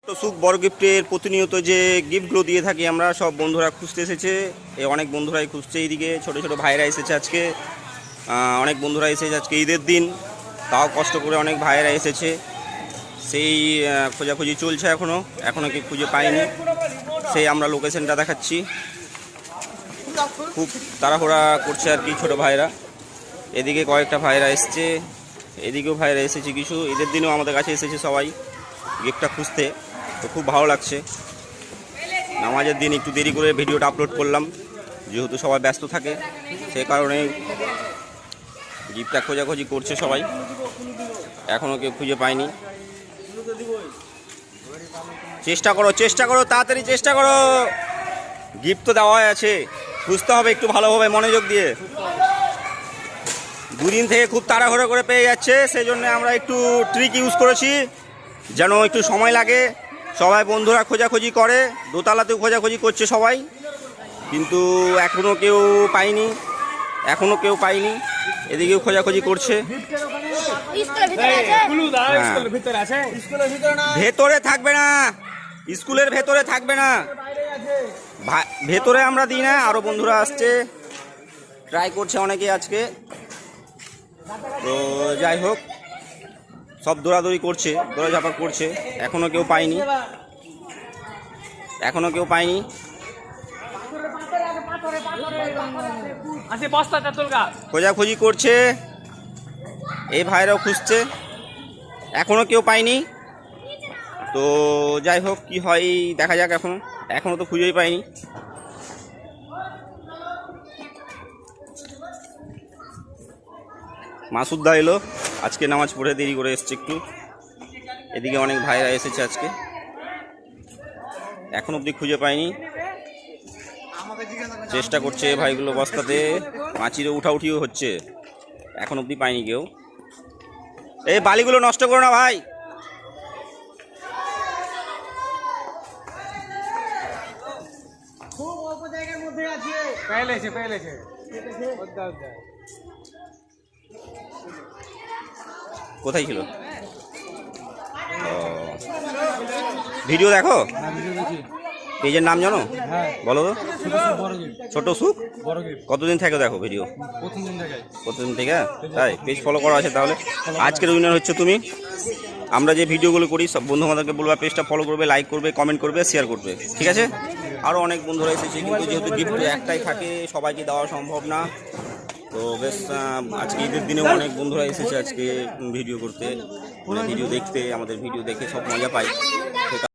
তো সুখ বড় গিফটের প্রতিনিয়ত যে গিফটগুলো দিয়ে থাকি আমরা, সব বন্ধুরা খুঁজতে এসেছে। অনেক বন্ধুরাই খুঁজছে, এইদিকে ছোট ছোট ভাইরা এসেছে আজকে। অনেক বন্ধুরা এসেছে আজকে ঈদের দিন, তাও কষ্ট করে অনেক ভাইয়েরা এসেছে। সেই খোঁজাখুঁজি চলছে, এখনও কি খুঁজে পাইনি। সেই আমরা লোকেশনটা দেখাচ্ছি। খুব তাড়াহুড়া করছে আর কি ছোটো ভাইরা। এদিকে কয়েকটা ভাইরা এসছে, এদিকেও ভাইরা এসেছে কিছু। ঈদের দিনেও আমাদের কাছে এসেছে সবাই গিফটটা খুঁজতে। তো খুব ভালো লাগছে। নামাজের দিন একটু দেরি করে ভিডিওটা আপলোড করলাম, যেহেতু সবাই ব্যস্ত থাকে, সেই কারণে গিফটটা খোঁজাখুঁজি করছে সবাই। এখনও কেউ খুঁজে পায়নি। চেষ্টা করো তাড়াতাড়ি চেষ্টা করো। গিফট তো দেওয়াই আছে, খুঁজতে হবে একটু ভালোভাবে মনোযোগ দিয়ে। দুদিন থেকে খুব তাড়াহুড়ো করে পেয়ে যাচ্ছে, সেই জন্য আমরা একটু ট্রিক ইউজ করেছি যেন একটু সময় লাগে। সবাই বন্ধুরা খোঁজাখুঁজি করে, দোতলাতেও খোঁজাখুঁজি করছে সবাই, কিন্তু এখনও কেউ পাইনি। এদিকেও খোঁজাখুঁজি করছে। ভেতরে থাকবে না, স্কুলের ভেতরে থাকবে না, ভেতরে আমরা দিই না। আরও বন্ধুরা আসছে, ট্রাই করছে অনেকে আজকে। তো যাই হোক, সব দৌড়াদৌড়ি করছে, দৌড়াঝাঁপা করছে। এখনও কেউ পায়নি। খোঁজাখুঁজি করছে, এই ভাইরাও খুঁজছে, এখনও কেউ পায়নি। তো যাই হোক, কি হয় দেখা যাক। এখনও তো খুঁজেই পাইনি। মাসুদ্দা এলো আজকে, নামাজ পড়ে দেরি করে এসছে একটু। এদিকে অনেক ভাইরা এসেছে আজকে, এখন অবধি খুঁজে পাইনি। চেষ্টা করছে ভাইগুলো বস্তাতে, মাছিরও উঠাউঠিও হচ্ছে, এখন অবধি পাইনি কেউ। এই বালিগুলো নষ্ট করো না ভাই। কোথায় ছিল? ভিডিও দেখো, পেজের নাম জানো? বলো তো। ছোট সুখ। কতদিন থেকে দেখো ভিডিও? প্রতিদিন থেকে। তাই পেজ ফলো করা আছে তাহলে? আজকের উইনার হচ্ছে তুমি। আমরা যে ভিডিওগুলো করি সব বন্ধু বান্ধবকে বলবা পেজটা ফলো করবে, লাইক করবে, কমেন্ট করবে, শেয়ার করবে, ঠিক আছে? আরও অনেক বন্ধুরা এসেছে, কিন্তু যেহেতু গিফট একটাই থাকে, সবাইকে দেওয়া সম্ভব না। তো বেশ, আজকে ঈদের দিনেও অনেক বন্ধুরা এসেছে আজকে ভিডিও করতে, ভিডিও দেখতে। আমাদের ভিডিও দেখে সব মজা পাই।